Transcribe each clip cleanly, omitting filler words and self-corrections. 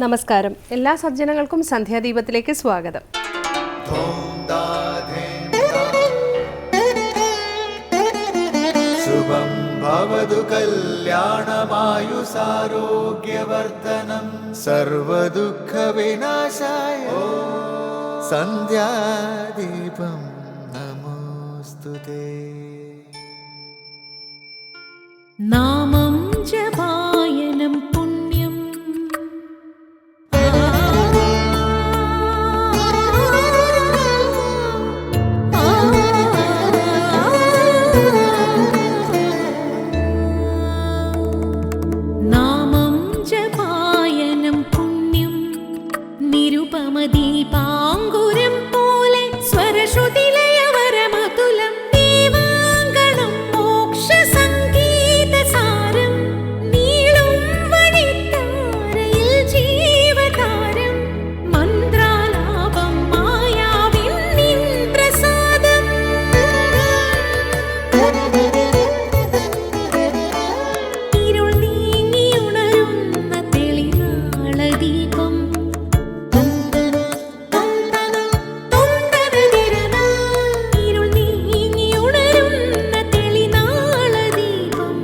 നമസ്കാരം. എല്ലാ സജ്ജനങ്ങൾക്കും സന്ധ്യാദീപത്തിലേക്ക് സ്വാഗതം. ശുഭം ഭവതു കല്യാണമായുസാരോഗ്യവർദ്ധനം സർവദുഃഖ വിനാശായ സന്ധ്യാദീപം നമോസ്തുതേ. നാമം ജപായനം പുണ്യം നാമം ജപായനം പുണ്യം നിരുപമദീപാങ്കുരം പോലെ സ്വരശ്രുതിലയവരമതുലം ദീവാങ്കണം മോക്ഷസംഗീതസാരം നീളും വഴിത്താരയിൽ ജീവതാരം മന്ത്രാലാപം മായാവിൻ നിൻ പ്രസാദം ഇരുൾ നീങ്ങിയുണരുന്ന തെളിനാളദീപം ഇരുൾ നീങ്ങിയുണരുന്ന തെളിനാളദീപം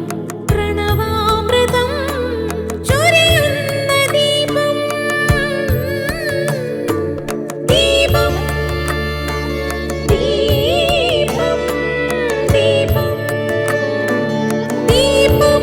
പ്രണവാമൃതം ചൊരിയുന്ന ദീപം ദീപം ദീപം ദീപം ദീപം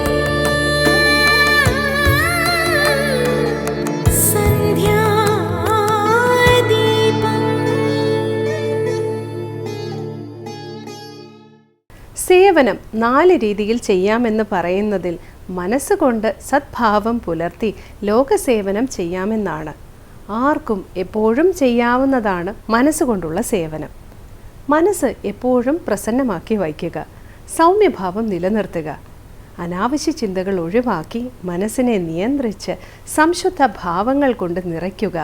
സേവനം 4 രീതിയിൽ ചെയ്യാമെന്ന് പറയുന്നതിൽ മനസ്സുകൊണ്ട് സദ്ഭാവം പുലർത്തി ലോകസേവനം ചെയ്യാമെന്നാണ്. ആർക്കും എപ്പോഴും ചെയ്യാവുന്നതാണ് മനസ്സുകൊണ്ടുള്ള സേവനം. മനസ്സ് എപ്പോഴും പ്രസന്നമാക്കി വയ്ക്കുക, സൗമ്യഭാവം നിലനിർത്തുക, അനാവശ്യ ചിന്തകൾ ഒഴിവാക്കി മനസ്സിനെ നിയന്ത്രിച്ച് സംശുദ്ധ ഭാവങ്ങൾ കൊണ്ട് നിറയ്ക്കുക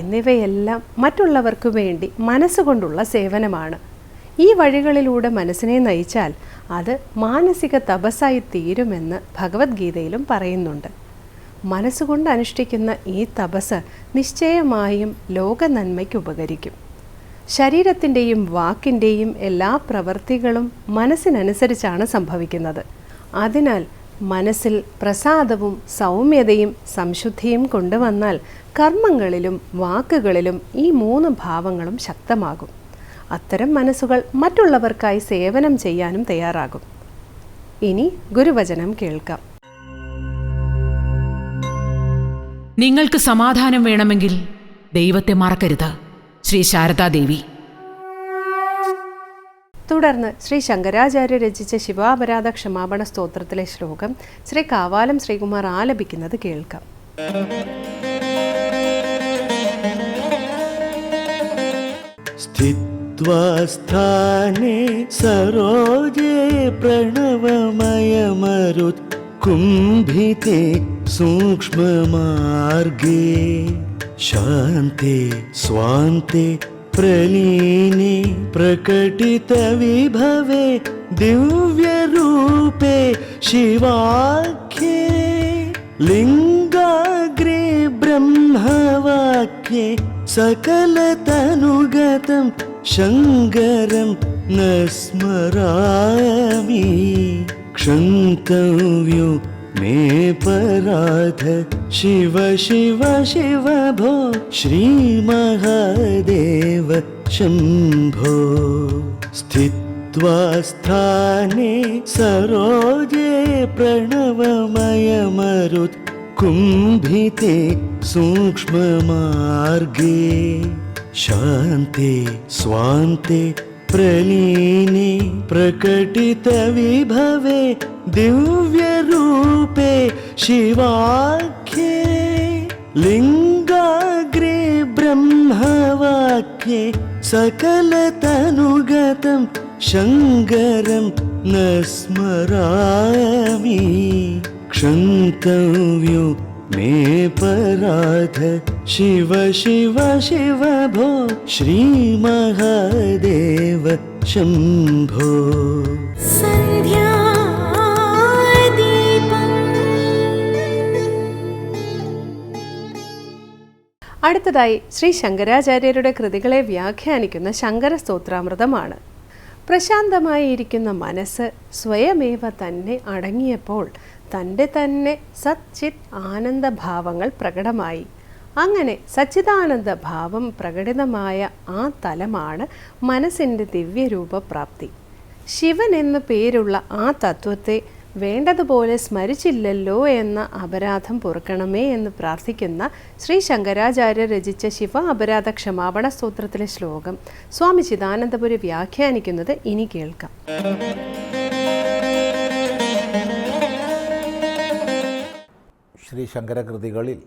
എന്നിവയെല്ലാം മറ്റുള്ളവർക്കു വേണ്ടി മനസ്സുകൊണ്ടുള്ള സേവനമാണ്. ഈ വഴികളിലൂടെ മനസ്സിനെ നയിച്ചാൽ അത് മാനസിക തപസ്സായി തീരുമെന്ന് ഭഗവത്ഗീതയിലും പറയുന്നുണ്ട്. മനസ്സുകൊണ്ട് അനുഷ്ഠിക്കുന്ന ഈ തപസ് നിശ്ചയമായും ലോക നന്മയ്ക്ക് ഉപകരിക്കും. ശരീരത്തിൻ്റെയും വാക്കിൻ്റെയും എല്ലാ പ്രവൃത്തികളും മനസ്സിനനുസരിച്ചാണ് സംഭവിക്കുന്നത്. അതിനാൽ മനസ്സിൽ പ്രസാദവും സൗമ്യതയും സംശുദ്ധിയും കൊണ്ടുവന്നാൽ കർമ്മങ്ങളിലും വാക്കുകളിലും ഈ 3 ഭാവങ്ങളും ശക്തമാകും. അത്തരം മനസ്സുകൾ മറ്റുള്ളവർക്കായി സേവനം ചെയ്യാനും തയ്യാറാകും. ഇനി ഗുരുവചനം കേൾക്കാം. നിങ്ങൾക്ക് സമാധാനം വേണമെങ്കിൽ ദൈവത്തെ മറക്കരുത്. ശ്രീ ശാരദാദേവി. തുടർന്ന് ശ്രീ ശങ്കരാചാര്യ രചിച്ച ശിവാപരാധ ക്ഷമാപണ സ്തോത്രത്തിലെ ശ്ലോകം ശ്രീ കാവാലം ശ്രീകുമാർ ആലപിക്കുന്നത് കേൾക്കാം. സ്ഥാനെ സരോജേ പ്രണവമയമരുത് കുംഭിതേ സൂക്ഷ്മമാർഗേ ശാന്തെ സ്വാന്തെ പ്രലീനെ പ്രകടിതവിഭവേ ദിവ്യരൂപേ ശിവാഖ്യേ ലിംഗാഗ്രേ ബ്രഹ്മവാക്യേ സകലതനുഗതം ശങ്കരം ന സ്മരാമി ക്ഷന്തവ്യോ മേ പരാധ ശിവ ശിവ ശിവ ഭോ ശ്രീമഹാദേവ ശംഭോ. സ്ഥിത്വാ സ്ഥാനെ സരോജേ പ്രണവമയമരുത് കുംഭിതേ സൂക്ഷ്മമാർഗേ ശാന്തെ സ്വാന്തെ പ്രലീനെ പ്രകടിതവിഭവേ ദിവ്യരൂപേ ശിവാഖ്യേ ലിംഗാഗ്രേ ബ്രഹ്മവാക്യേ സകലതനുഗതം ശങ്കരം ന സ്മരാമി ക്ഷന്തവ്യോ മേ പരാധ ശിവ ശിവ ശിവ ഭോ ശ്രീമഹാദേവ ശംഭോ. അടുത്തതായി ശ്രീ ശങ്കരാചാര്യരുടെ കൃതികളെ വ്യാഖ്യാനിക്കുന്ന ശങ്കര സ്തോത്രാമൃതമാണ്. പ്രശാന്തമായിരിക്കുന്ന മനസ്സ് സ്വയമേവ തന്നെ അടങ്ങിയപ്പോൾ തൻ്റെ തന്നെ സച്ചിത് ആനന്ദഭാവങ്ങൾ പ്രകടമായി. അങ്ങനെ സച്ചിദാനന്ദ ഭാവം പ്രകടിതമായ ആ തലമാണ് മനസ്സിൻ്റെ ദിവ്യരൂപപ്രാപ്തി. ശിവൻ എന്നു പേരുള്ള ആ തത്വത്തെ വേണ്ടതുപോലെ സ്മരിച്ചില്ലല്ലോ എന്ന അപരാധം പൊറുക്കണമേ എന്ന് പ്രാർത്ഥിക്കുന്ന ശ്രീ ശങ്കരാചാര്യർ രചിച്ച ശിവ അപരാധ ക്ഷമാപണ സ്തോത്രത്തിലെ ശ്ലോകം സ്വാമി ചിദാനന്ദപുരി വ്യാഖ്യാനിക്കുന്നത് ഇനി കേൾക്കാം. ശ്രീ ശങ്കരകൃതികളിൽ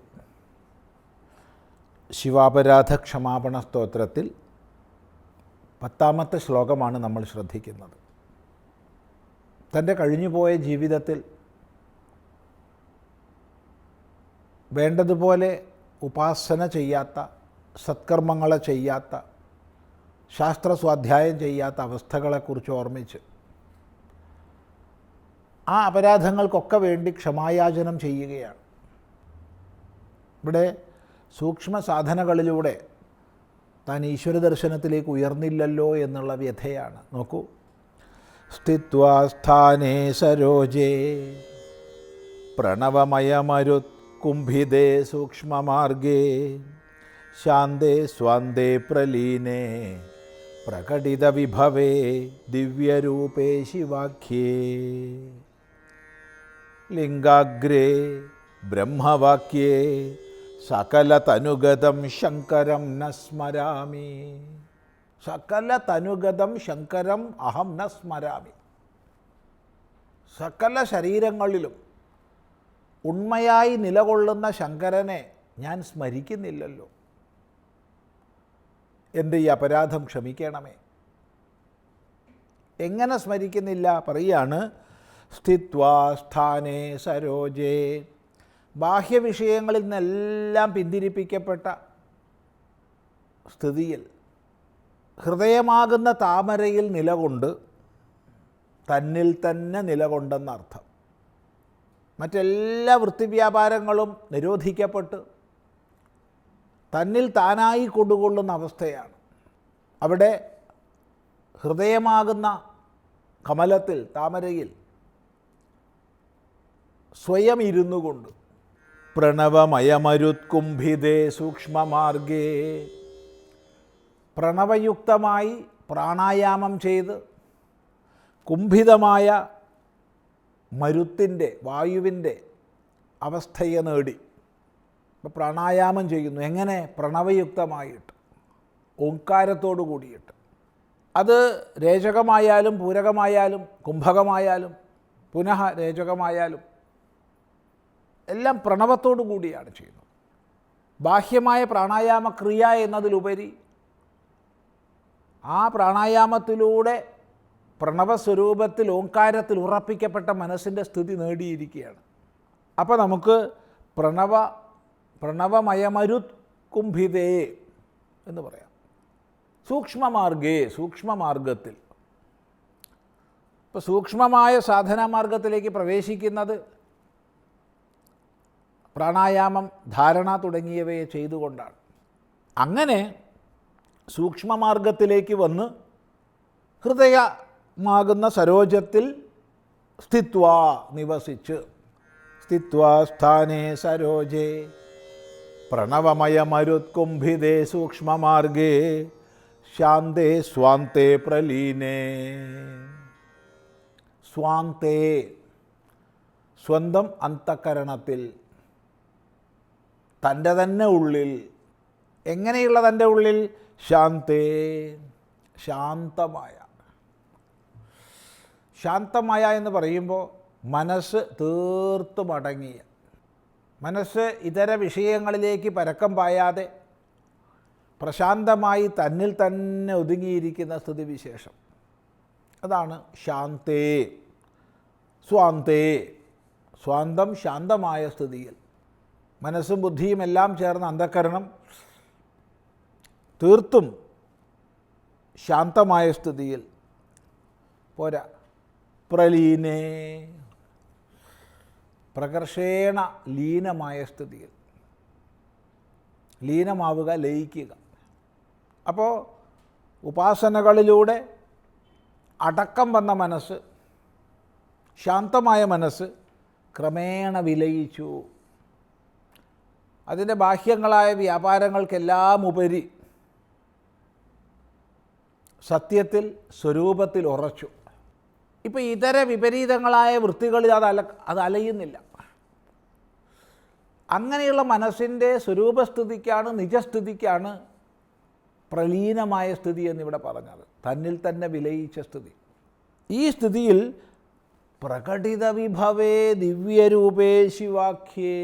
ശിവാപരാധ ക്ഷമാപണ സ്തോത്രത്തിൽ 10ാമത്തെ ശ്ലോകമാണ് നമ്മൾ ശ്രദ്ധിക്കുന്നത്. തൻ്റെ കഴിഞ്ഞുപോയ ജീവിതത്തിൽ വേണ്ടതുപോലെ ഉപാസന ചെയ്യാത്ത, സത്കർമ്മങ്ങളെ ചെയ്യാത്ത, ശാസ്ത്രസ്വാധ്യായം ചെയ്യാത്ത അവസ്ഥകളെക്കുറിച്ച് ഓർമ്മിച്ച് ആ അപരാധങ്ങൾക്കൊക്കെ വേണ്ടി ക്ഷമായാചനം ചെയ്യുകയാണ്. ഇവിടെ സൂക്ഷ്മ സാധനകളിലൂടെ താൻ ഈശ്വര ദർശനത്തിലേക്ക് ഉയർന്നില്ലല്ലോ എന്നുള്ള വ്യഥയാണ്. നോക്കൂ, സ്ഥിത്വാ സ്ഥാനേ സരോജേ പ്രണവമയമരുത് കുംഭിതേ സൂക്ഷ്മമാർഗേ ശാന്തേ സ്വാന്തേ പ്രലീനേ പ്രകടിത വിഭവേ ദിവ്യരൂപേ ശിവാഖ്യേ ലിംഗാഗ്രേ ബ്രഹ്മവാക്യേ സകലതനുഗതം ശങ്കരം ന സ്മരാമി. സകലതനുഗതം ശങ്കരം അഹം ന സ്മരാമി. സകല ശരീരങ്ങളിലും ഉണ്മയായി നിലകൊള്ളുന്ന ശങ്കരനെ ഞാൻ സ്മരിക്കുന്നില്ലല്ലോ. എൻ്റെ ഈ അപരാധം ക്ഷമിക്കണമേ. എങ്ങനെ സ്മരിക്കുന്നില്ല? പറയുകയാണ്, സ്ഥിത്വാ സ്ഥാനേ സരോജേ. ബാഹ്യവിഷയങ്ങളിൽ നിന്നെല്ലാം പിന്തിരിപ്പിക്കപ്പെട്ട സ്ഥിതിയിൽ ഹൃദയമാകുന്ന താമരയിൽ നിലകൊണ്ട് തന്നിൽ തന്നെ നിലകൊണ്ടെന്നർത്ഥം. മറ്റെല്ലാ വൃത്തിവ്യാപാരങ്ങളും നിരോധിക്കപ്പെട്ട് തന്നിൽ താനായി കൊണ്ടുകൊള്ളുന്ന അവസ്ഥയാണ്. അവിടെ ഹൃദയമാകുന്ന കമലത്തിൽ, താമരയിൽ സ്വയം ഇരുന്നു കൊണ്ട് പ്രണവമയമരുത്കുംഭിതേ സൂക്ഷ്മമാർഗേ, പ്രണവയുക്തമായി പ്രാണായാമം ചെയ്ത് കുംഭിതമായ മരുത്തിൻ്റെ, വായുവിൻ്റെ അവസ്ഥയെ നേടി. ഇപ്പോൾ പ്രാണായാമം ചെയ്യുന്നു. എങ്ങനെ? പ്രണവയുക്തമായിട്ട്, ഓംകാരത്തോടു കൂടിയിട്ട്. അത് രേചകമായാലും പൂരകമായാലും കുംഭകമായാലും പുനഃ രേചകമായാലും എല്ലാം പ്രണവത്തോടു കൂടിയാണ് ചെയ്യുന്നത്. ബാഹ്യമായ പ്രാണായാമ ക്രിയ എന്നതിലുപരി ആ പ്രാണായാമത്തിലൂടെ പ്രണവസ്വരൂപത്തിൽ, ഓംകാരത്തിൽ ഉറപ്പിക്കപ്പെട്ട മനസ്സിൻ്റെ സ്ഥിതി നേടിയിരിക്കുകയാണ്. അപ്പോൾ നമുക്ക് പ്രണവമയമരുത് കുംഭിതേ എന്ന് പറയാം. സൂക്ഷ്മമാർഗേ, സൂക്ഷ്മമാർഗത്തിൽ. ഇപ്പോൾ സൂക്ഷ്മമായ സാധനാമാർഗത്തിലേക്ക് പ്രവേശിക്കുന്നത് പ്രാണായാമം, ധാരണ തുടങ്ങിയവയെ ചെയ്തുകൊണ്ടാണ്. അങ്ങനെ സൂക്ഷ്മമാർഗത്തിലേക്ക് വന്ന് ഹൃദയമാകുന്ന സരോജത്തിൽ സ്ഥിത്വാ, നിവസിച്ച്, സ്ഥിത്വാ സ്ഥാനേ സരോജേ പ്രണവമയമരുത്കുംഭിതേ സൂക്ഷ്മമാർഗേ ശാന്തേ സ്വാന്തേ പ്രലീനേ. സ്വാന്തേ, സ്വന്തം അന്തഃകരണത്തിൽ, തൻ്റെ തന്നെ ഉള്ളിൽ. എങ്ങനെയുള്ള തൻ്റെ ഉള്ളിൽ? ശാന്തേ, ശാന്തമായ. ശാന്തമായ എന്ന് പറയുമ്പോൾ മനസ്സ് തീർത്തും അടങ്ങിയ, മനസ്സ് ഇതര വിഷയങ്ങളിലേക്ക് പരക്കം പായാതെ പ്രശാന്തമായി തന്നിൽ തന്നെ ഒതുങ്ങിയിരിക്കുന്ന സ്ഥിതിവിശേഷം. അതാണ് ശാന്തേ. സ്വാന്തേ, സ്വാന്തം ശാന്തമായ സ്ഥിതിയിൽ. മനസ്സും ബുദ്ധിയും എല്ലാം ചേർന്ന അന്ധഃകരണം തീർത്തും ശാന്തമായ സ്ഥിതിയിൽ പോരാ. പ്രലീനേ, പ്രകർഷേണ ലീനമായ സ്ഥിതിയിൽ. ലീനമാവുക, ലയിക്കുക. അപ്പോൾ ഉപാസനകളിലൂടെ അടക്കം വന്ന മനസ്സ്, ശാന്തമായ മനസ്സ് ക്രമേണ വിലയിച്ചു. അതിൻ്റെ ബാഹ്യങ്ങളായ വ്യാപാരങ്ങൾക്കെല്ലാം ഉപരി സത്യത്തിൽ, സ്വരൂപത്തിൽ ഉറച്ചു. ഇപ്പോൾ ഇതര വിപരീതങ്ങളായ വൃത്തികളിൽ അത് അലയുന്നില്ല. അങ്ങനെയുള്ള മനസ്സിൻ്റെ സ്വരൂപസ്ഥിതിക്കാണ്, നിജസ്ഥിതിക്കാണ് പ്രലീനമായ സ്ഥിതി എന്നിവിടെ പറഞ്ഞത്. തന്നിൽ തന്നെ വിലയിച്ച സ്ഥിതി. ഈ സ്ഥിതിയിൽ പ്രകടിത വിഭവേ ദിവ്യരൂപേ ശിവാഖ്യേ,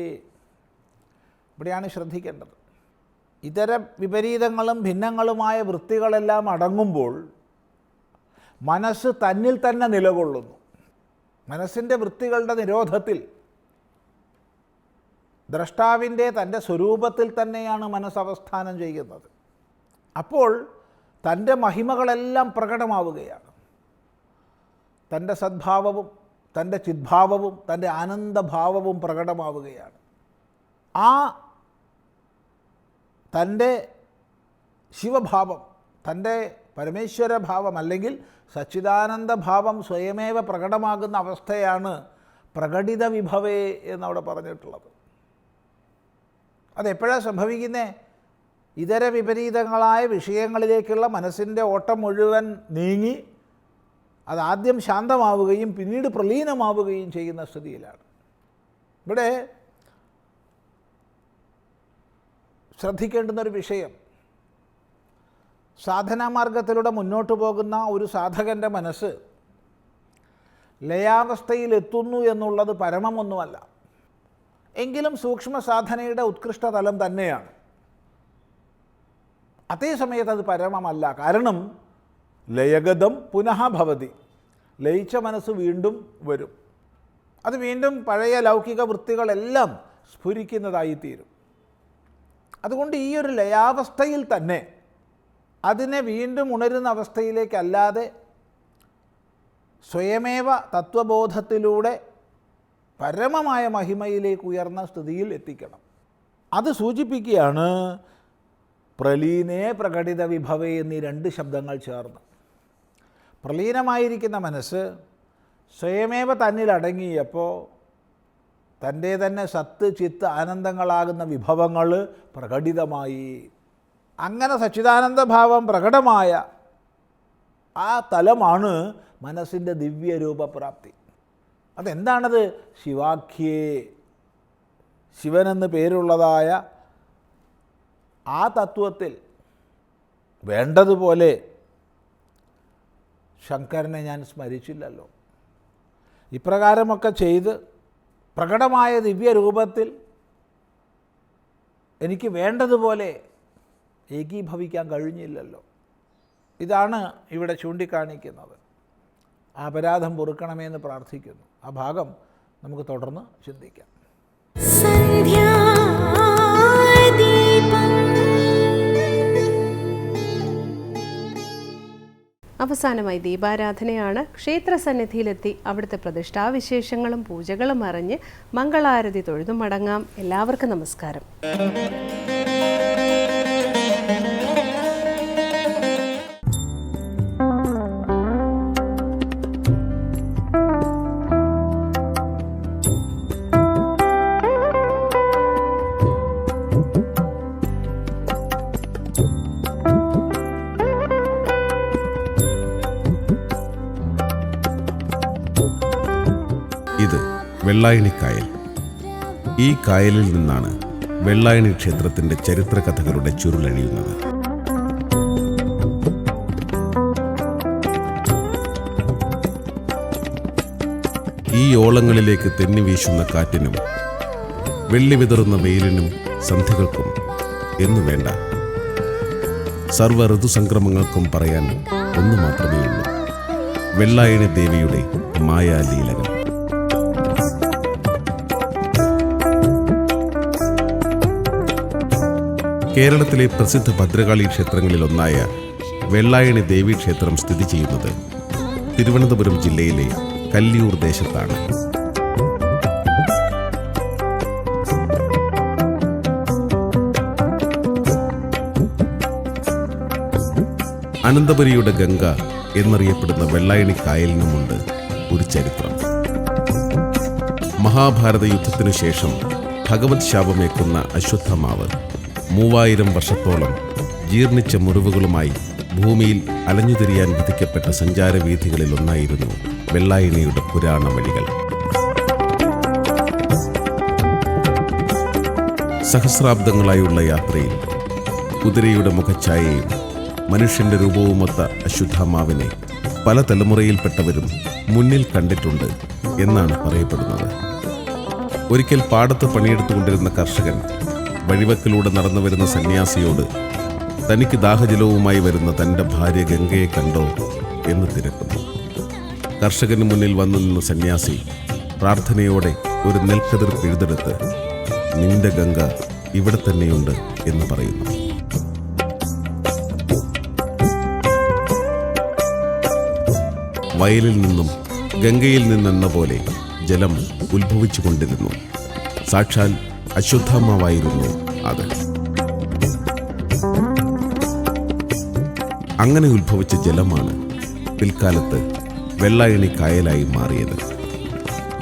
ഇവിടെയാണ് ശ്രദ്ധിക്കേണ്ടത്. ഇതര വിപരീതങ്ങളും ഭിന്നങ്ങളുമായ വൃത്തികളെല്ലാം അടങ്ങുമ്പോൾ മനസ്സ് തന്നിൽ തന്നെ നിലകൊള്ളുന്നു. മനസ്സിൻ്റെ വൃത്തികളുടെ നിരോധത്തിൽ ദ്രഷ്ടാവിൻ്റെ തൻ്റെ സ്വരൂപത്തിൽ തന്നെയാണ് മനസ്സവസ്ഥാനം ചെയ്യുന്നത്. അപ്പോൾ തൻ്റെ മഹിമകളെല്ലാം പ്രകടമാവുകയാണ്. തൻ്റെ സദ്ഭാവവും തൻ്റെ ചിദ്ഭാവവും തൻ്റെ ആനന്ദഭാവവും പ്രകടമാവുകയാണ്. ആ തൻ്റെ ശിവഭാവം, തൻ്റെ പരമേശ്വരഭാവം അല്ലെങ്കിൽ സച്ചിദാനന്ദഭാവം സ്വയമേവ പ്രകടമാകുന്ന അവസ്ഥയാണ് പ്രകടിത വിഭവേ എന്നവിടെ പറഞ്ഞിട്ടുള്ളത്. അതെപ്പോഴാണ് സംഭവിക്കുന്നത്? ഇതര വിപരീതങ്ങളായ വിഷയങ്ങളിലേക്കുള്ള മനസ്സിൻ്റെ ഓട്ടം മുഴുവൻ നീങ്ങി അതാദ്യം ശാന്തമാവുകയും പിന്നീട് പ്രലീനമാവുകയും ചെയ്യുന്ന സ്ഥിതിയിലാണ്. ഇവിടെ ശ്രദ്ധിക്കേണ്ടുന്നൊരു വിഷയം, സാധനാമാർഗത്തിലൂടെ മുന്നോട്ട് പോകുന്ന ഒരു സാധകൻ്റെ മനസ്സ് ലയാവസ്ഥയിലെത്തുന്നു എന്നുള്ളത് പരമമൊന്നുമല്ല. എങ്കിലും സൂക്ഷ്മ സാധനയുടെ ഉത്കൃഷ്ട തലം തന്നെയാണ്. അതേസമയത്ത് അത് പരമമല്ല. കാരണം ലയഗതം പുനഃ ഭവതി, ലയിച്ച മനസ്സ് വീണ്ടും വരും. അത് വീണ്ടും പഴയ ലൗകിക വൃത്തികളെല്ലാം സ്ഫുരിക്കുന്നതായിത്തീരും. അതുകൊണ്ട് ഈ ഒരു ലയാവസ്ഥയിൽ തന്നെ അതിനെ വീണ്ടും ഉണരുന്ന അവസ്ഥയിലേക്കല്ലാതെ സ്വയമേവ തത്വബോധത്തിലൂടെ പരമമായ മഹിമയിലേക്ക് ഉയർന്ന സ്ഥിതിയിൽ എത്തിക്കണം. അത് സൂചിപ്പിക്കുകയാണ് പ്രലീനേ പ്രകടിത വിഭവേ എന്നീ രണ്ട് ശബ്ദങ്ങൾ ചേർന്ന്. പ്രലീനമായിരിക്കുന്ന മനസ്സ് സ്വയമേവ തന്നിലടങ്ങിയപ്പോൾ തൻ്റെ തന്നെ സത്ത്, ചിത്ത്, ആനന്ദങ്ങളാകുന്ന വിഭവങ്ങൾ പ്രകടിതമായി. അങ്ങനെ സച്ചിദാനന്ദഭാവം പ്രകടമായ ആ തലമാണ് മനസ്സിൻ്റെ ദിവ്യരൂപപ്രാപ്തി. അതെന്താണത്? ശിവാഖ്യേ, ശിവനെന്ന് പേരുള്ളതായ ആ തത്വത്തിൽ വേണ്ടതുപോലെ ശങ്കരനെ ഞാൻ സ്മരിച്ചില്ലല്ലോ. ഇപ്രകാരമൊക്കെ ചെയ്ത് പ്രകടമായ ദിവ്യരൂപത്തിൽ എനിക്ക് വേണ്ടതുപോലെ ഏകീഭവിക്കാൻ കഴിഞ്ഞില്ലല്ലോ. ഇതാണ് ഇവിടെ ചൂണ്ടിക്കാണിക്കുന്നത്. ആ അപരാധം പൊറുക്കണമെന്ന് പ്രാർത്ഥിക്കുന്നു. ആ ഭാഗം നമുക്ക് തുടർന്ന് ചിന്തിക്കാം. അവസാനമായി ദീപാരാധനയാണ്. ക്ഷേത്രസന്നിധിയിലെത്തി അവിടുത്തെ പ്രതിഷ്ഠാവിശേഷങ്ങളും പൂജകളും അറിഞ്ഞ് മംഗളാരതി തൊഴുതു മടങ്ങാം. എല്ലാവർക്കും നമസ്കാരം. ഇത് വെള്ളായണിക്കായൽ. ഈ കായലിൽ നിന്നാണ് വെള്ളായണി ക്ഷേത്രത്തിന്റെ ചരിത്രകഥകളുടെ ചുരുളഴിയുന്നത്. ഈ ഓളങ്ങളിലേക്ക് തെന്നി വീശുന്ന കാറ്റിനും വെള്ളി വിതറുന്ന വെയിലിനും സന്ധ്യകൾക്കും എന്നു വേണ്ട സർവ്വ ഋതുസംക്രമങ്ങൾക്കും പറയാൻ ഒന്നു മാത്രമേ ഉള്ളൂ: വെള്ളായണി ദേവിയുടെ മായാലീലകൾ. കേരളത്തിലെ പ്രസിദ്ധ ഭദ്രകാളി ക്ഷേത്രങ്ങളിലൊന്നായ വെള്ളായണി ദേവീക്ഷേത്രം സ്ഥിതി ചെയ്യുന്നത് തിരുവനന്തപുരം ജില്ലയിലെ കല്ലിയൂർ ദേശത്താണ്. അനന്തപുരിയുടെ ഗംഗ എന്നറിയപ്പെടുന്ന വെള്ളായണി കായലിനുമുണ്ട് ഒരു ചരിത്രം. മഹാഭാരത യുദ്ധത്തിനു ശേഷം ഭഗവത് ശാപമേക്കുന്ന അശ്വത്ഥമാവ് 3000 വർഷത്തോളം ജീർണിച്ച മുറിവുകളുമായി ഭൂമിയിൽ അലഞ്ഞുതിരിയാൻ വിധിക്കപ്പെട്ട സഞ്ചാരവീഥികളിലൊന്നായിരുന്നു വെള്ളായണിയുടെ പുരാണ വഴികൾ. സഹസ്രാബ്ദങ്ങളായുള്ള യാത്രയിൽ കുതിരയുടെ മുഖഛായയും മനുഷ്യന്റെ രൂപവുമൊത്ത അശ്വത്ഥമാവിനെ പല തലമുറയിൽപ്പെട്ടവരും മുന്നിൽ കണ്ടിട്ടുണ്ട് എന്നാണ് പറയപ്പെടുന്നത്. ഒരിക്കൽ പാടത്ത് പണിയെടുത്തുകൊണ്ടിരുന്ന കർഷകൻ വഴിവക്കിലൂടെ നടന്നു വരുന്ന സന്യാസിയോട് തനിക്ക് ദാഹജലവുമായി വരുന്ന തൻ്റെ ഭാര്യ ഗംഗയെ കണ്ടോ എന്ന് തിരക്കുന്നു. കർഷകന് മുന്നിൽ വന്നു നിന്ന സന്യാസി പ്രാർത്ഥനയോടെ ഒരു നെൽക്കതിർ പിഴുതെടുത്ത് നിന്റെ ഗംഗ ഇവിടെ തന്നെയുണ്ട് എന്ന് പറയുന്നു. വയലിൽ നിന്നും ഗംഗയിൽ നിന്നെന്ന പോലെ ജലം ഉത്ഭവിച്ചുകൊണ്ടിരുന്നു. സാക്ഷാൽ അശ്വത്ഥമാവായിരുന്നു അത്. അങ്ങനെ ഉത്ഭവിച്ച ജലമാണ് പിൽക്കാലത്ത് വെള്ളായണി കായലായി മാറിയത്.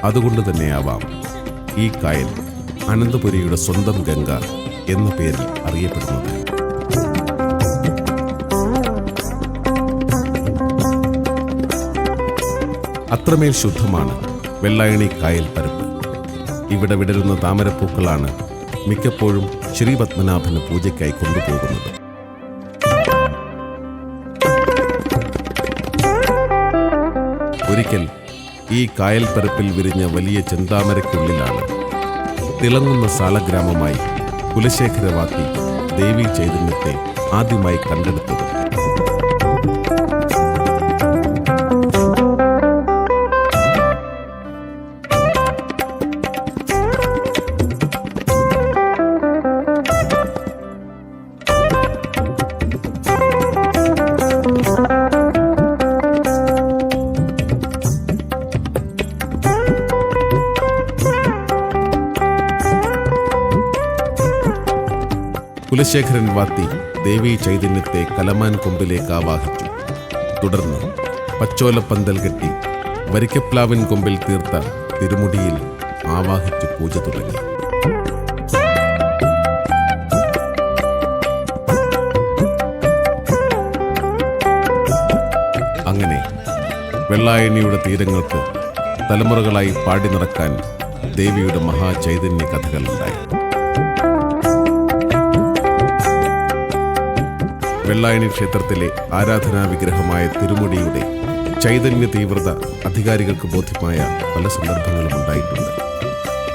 അതുകൊണ്ട് തന്നെയാവാം ഈ കായൽ അനന്തപുരിയുടെ സ്വന്തം ഗംഗ എന്ന പേരിൽ അറിയപ്പെടുന്നത്. അത്രമേൽ ശുദ്ധമാണ് വെള്ളായണി കായൽ പരപ്പ്. ഇവിടെ വിടരുന്ന താമരപ്പൂക്കളാണ് മിക്കപ്പോഴും ശ്രീപത്മനാഭന് പൂജയ്ക്കായി കൊണ്ടുപോകുന്നത്. ഒരിക്കൽ ഈ കായൽ പരപ്പിൽ വിരിഞ്ഞ വലിയ ചെന്താമരയ്ക്കുള്ളിലാണ് തിളങ്ങുന്ന സാലഗ്രാമമായി കുലശേഖരവാത്തി ദേവി ചൈതന്യത്തെ ആദ്യമായി കണ്ടെടുത്തത്. കുലശേഖരൻ വാത്തി ദേവീ ചൈതന്യത്തെ കലമാൻ കൊമ്പിലേക്ക് ആവാഹിച്ചു. തുടർന്ന് പച്ചോലപ്പന്തൽ കെട്ടി വരിക്കപ്ലാവിൻ കൊമ്പിൽ തീർത്ത തിരുമുടിയിൽ ആവാഹിച്ചു പൂജ തുടങ്ങി. അങ്ങനെ വെള്ളായണിയുടെ തീരങ്ങൾക്ക് തലമുറകളായി പാടി നടക്കാൻ ദേവിയുടെ മഹാചൈതന്യ കഥകളുണ്ടായി. വെള്ളായണി ക്ഷേത്രത്തിലെ ആരാധനാ വിഗ്രഹമായ തിരുമുടിയുടെ ചൈതന്യ തീവ്രത അധികാരികൾക്ക് ബോധ്യമായ പല സന്ദർഭങ്ങളും ഉണ്ടായിട്ടുണ്ട്.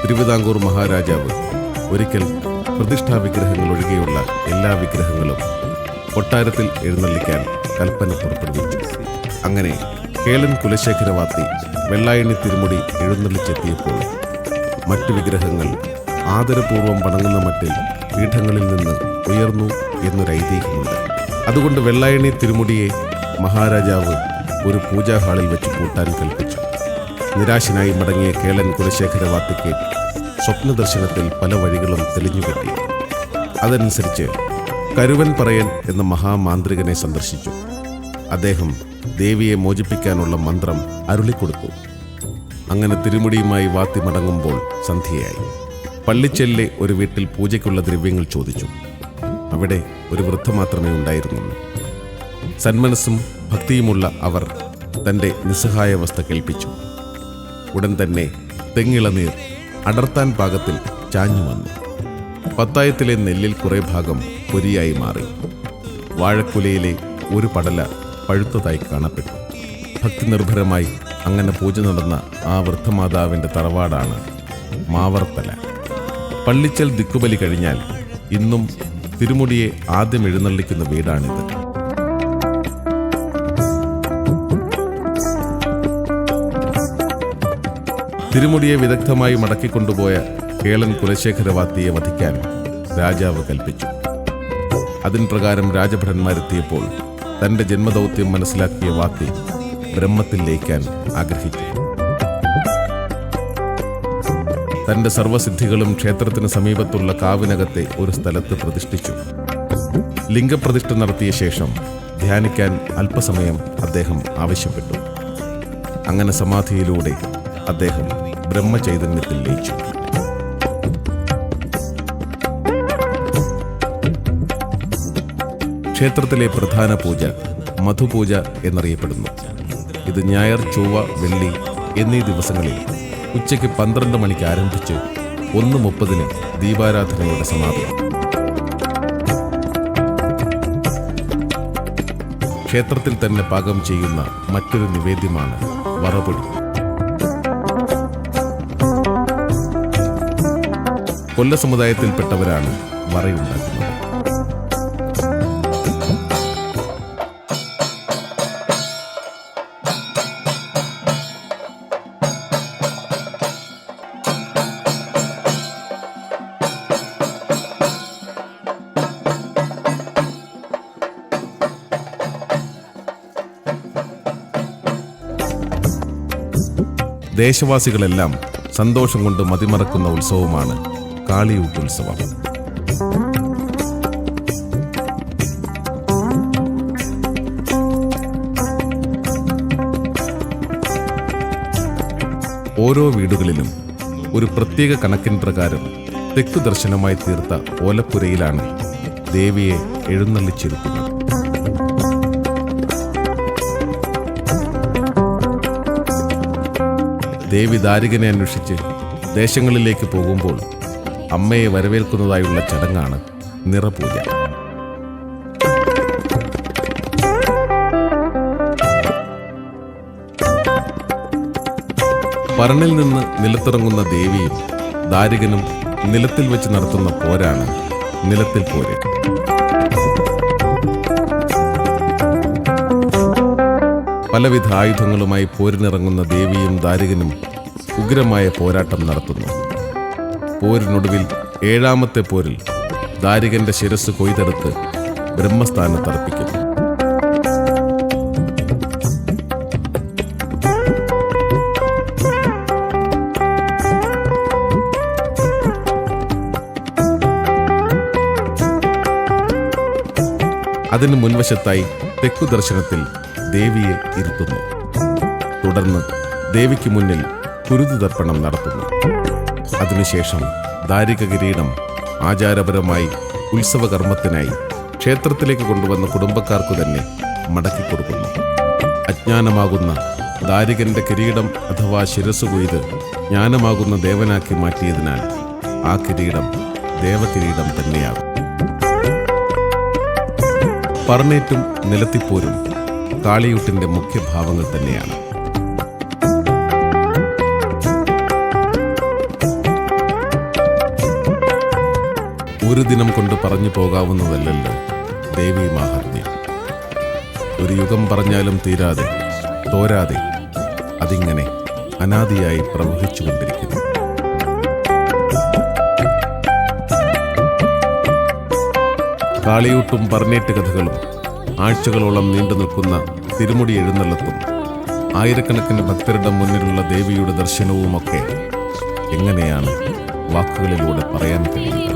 തിരുവിതാംകൂർ മഹാരാജാവ് ഒരിക്കൽ പ്രതിഷ്ഠാ വിഗ്രഹങ്ങൾ ഒഴികെയുള്ള എല്ലാ വിഗ്രഹങ്ങളും കൊട്ടാരത്തിൽ എഴുന്നള്ളിക്കാൻ കൽപ്പന പുറപ്പെടുവിച്ചു. അങ്ങനെ കേളൻ കുലശേഖരവാത്തി വെള്ളായണി തിരുമുടി എഴുന്നള്ളിച്ചെത്തിയപ്പോൾ മറ്റു വിഗ്രഹങ്ങൾ ആദരപൂർവ്വം വണങ്ങുന്ന മട്ടിൽ പീഠങ്ങളിൽ നിന്ന് ഉയർന്നു എന്നൊരു ഐതിഹ്യമുണ്ട്. അതുകൊണ്ട് വെള്ളായണി തിരുമുടിയെ മഹാരാജാവ് ഒരു പൂജാ ഹാളിൽ വെച്ച് പൂട്ടാൻ കൽപ്പിച്ചു. നിരാശനായി മടങ്ങിയ കേളൻ കുലശേഖരവാത്തിക്ക് സ്വപ്നദർശനത്തിൽ പല വഴികളും തെളിഞ്ഞുകെട്ടി. അതനുസരിച്ച് കരുവൻ പറയൻ എന്ന മഹാമാന്ത്രികനെ സന്ദർശിച്ചു. അദ്ദേഹം ദേവിയെ മോചിപ്പിക്കാനുള്ള മന്ത്രം അരുളിക്കൊടുത്തു. അങ്ങനെ തിരുമുടിയുമായി വാത്തി മടങ്ങുമ്പോൾ സന്ധ്യയായി. പള്ളിച്ചെല്ലിലെ ഒരു വീട്ടിൽ പൂജയ്ക്കുള്ള ദ്രവ്യങ്ങൾ ചോദിച്ചു. അവിടെ ഒരു വൃദ്ധ മാത്രമേ ഉണ്ടായിരുന്നുള്ളൂ. സന്മനസ്സും ഭക്തിയുമുള്ള അവർ തൻ്റെ നിസ്സഹായാവസ്ഥ കേൾപ്പിച്ചു. ഉടൻ തന്നെ തെങ്ങിളനീർ അടർത്താൻ പാകത്തിൽ ചാഞ്ഞു വന്നു. പത്തായത്തിലെ നെല്ലിൽ കുറേ ഭാഗം പൊരിയായി മാറി. വാഴക്കുലയിലെ ഒരു പടല പഴുത്തതായി കാണപ്പെട്ടു. ഭക്തി നിർഭരമായി അങ്ങനെ പൂജ നടന്ന ആ വൃദ്ധമാതാവിൻ്റെ തറവാടാണ് മാവർത്തല. പള്ളിച്ചൽ ദിക്കുബലി കഴിഞ്ഞാൽ ഇന്നും തിരുമുടിയെ ആദ്യം എഴുന്നള്ളിക്കുന്ന വീടാണിത്. തിരുമുടിയെ വിദഗ്ധമായി മടക്കിക്കൊണ്ടുപോയ കേളൻ കുലശേഖരവാത്തിയെ വധിക്കാൻ രാജാവ് കൽപ്പിച്ചു. അതിൻ പ്രകാരം രാജഭടന്മാരെത്തിയപ്പോൾ തന്റെ ജന്മദൗത്യം മനസ്സിലാക്കിയ വാത്തി ബ്രഹ്മത്തിൽ ലയിക്കാൻ ആഗ്രഹിച്ചു. തന്റെ സർവസിദ്ധികളും ക്ഷേത്രത്തിന് സമീപത്തുള്ള കാവിനകത്തെ ഒരു സ്ഥലത്ത് പ്രതിഷ്ഠിച്ചു. ലിംഗപ്രതിഷ്ഠ നടത്തിയ ശേഷം ധ്യാനിക്കാൻ അല്പസമയം അദ്ദേഹം ആവശ്യപ്പെട്ടു. അങ്ങനെ സമാധിയിലൂടെ അദ്ദേഹം ബ്രഹ്മചൈതന്യത്തിൽ ലയിച്ചു. ക്ഷേത്രത്തിലെ പ്രധാന പൂജ മധുപൂജ എന്നറിയപ്പെടുന്നു. ഇത് ഞായർ, ചൊവ്വ, വെള്ളി എന്നീ ദിവസങ്ങളിൽ ഉച്ചയ്ക്ക് 12 മണിക്ക് ആരംഭിച്ച് 1:30 ദീപാരാധനയോടെ സമാപിക്കും. ക്ഷേത്രത്തിൽ തന്നെ പാകം ചെയ്യുന്ന മറ്റൊരു നിവേദ്യമാണ് വറപൊടി. കൊല്ല സമുദായത്തിൽപ്പെട്ടവരാണ് വറയുണ്ടാക്കുന്നത്. ദേശവാസികളെല്ലാം സന്തോഷം കൊണ്ട് മതിമറക്കുന്ന ഉത്സവമാണ് കാളിയൂട്ടുത്സവം. ഓരോ വീടുകളിലും ഒരു പ്രത്യേക കണക്കിൻ പ്രകാരം തെക്കു ദർശനമായി തീർത്ത ഓലപ്പുരയിലാണ് ദേവിയെ എഴുന്നള്ളിച്ചിരിക്കുന്നത്. ദേവി ദാരികനെ അന്വേഷിച്ച് ദേശങ്ങളിലേക്ക് പോകുമ്പോൾ അമ്മയെ വരവേൽക്കുന്നതായുള്ള ചടങ്ങാണ് നിറപൂജ. പറണിൽ നിന്ന് നിലത്തിറങ്ങുന്ന ദേവിയും ദാരികനും നിലത്തിൽ വെച്ച് നടത്തുന്ന പോരാണ് നിലത്തിൽ പോര്. പലവിധ ആയുധങ്ങളുമായി പോരിനിറങ്ങുന്ന ദേവിയും ദാരികനും ഉഗ്രമായ പോരാട്ടം നടത്തുന്നു. പോരിനൊടുവിൽ 7ാമത്തെ പോരിൽ ദാരികന്റെ ശിരസ് കൊയ്തെടുത്ത് ബ്രഹ്മസ്ഥാനത്തർപ്പിക്കുന്നു. അതിന് മുൻവശത്തായി തെക്കു ദർശനത്തിൽ ദേവിയെ ഇരുത്തുന്നു. തുടർന്ന് ദേവിക്ക് മുന്നിൽ കുരുതി തർപ്പണം നടത്തുന്നു. അതിനുശേഷം ദാരിക കിരീടം ആചാരപരമായി ഉത്സവകർമ്മത്തിനായി ക്ഷേത്രത്തിലേക്ക് കൊണ്ടുവന്ന കുടുംബക്കാർക്കു തന്നെ മടക്കിക്കൊടുക്കുന്നു. അജ്ഞാനമാകുന്ന ദാരികന്റെ കിരീടം അഥവാ ശിരസ് കൊയ്ത് ജ്ഞാനമാകുന്ന ദേവനാക്കി മാറ്റിയതിനാൽ ആ കിരീടം ദേവകിരീടം തന്നെയാകും. പറണേറ്റും നിലത്തിപ്പോരും കാളിയൂട്ടിന്റെ മുഖ്യഭാവങ്ങൾ തന്നെയാണ്. ഒരു ദിനം കൊണ്ട് പറഞ്ഞു പോകാവുന്നതല്ലല്ലോ ദേവീ മാഹാത്മ്യം. ഒരു യുഗം പറഞ്ഞാലും തീരാതെ തോരാതെ അതിങ്ങനെ അനാദിയായി പ്രവഹിച്ചുകൊണ്ടിരിക്കുന്നു. കാളിയൂട്ടും പറണേറ്റ് കഥകളും ആഴ്ചകളോളം നീണ്ടു നിൽക്കുന്ന തിരുമുടി എഴുന്നള്ളത്തും ആയിരക്കണക്കിന് ഭക്തരുടെ മുന്നിലുള്ള ദേവിയുടെ ദർശനവുമൊക്കെ എങ്ങനെയാണ് വാക്കുകളിലൂടെ പറയാൻ കഴിയുക?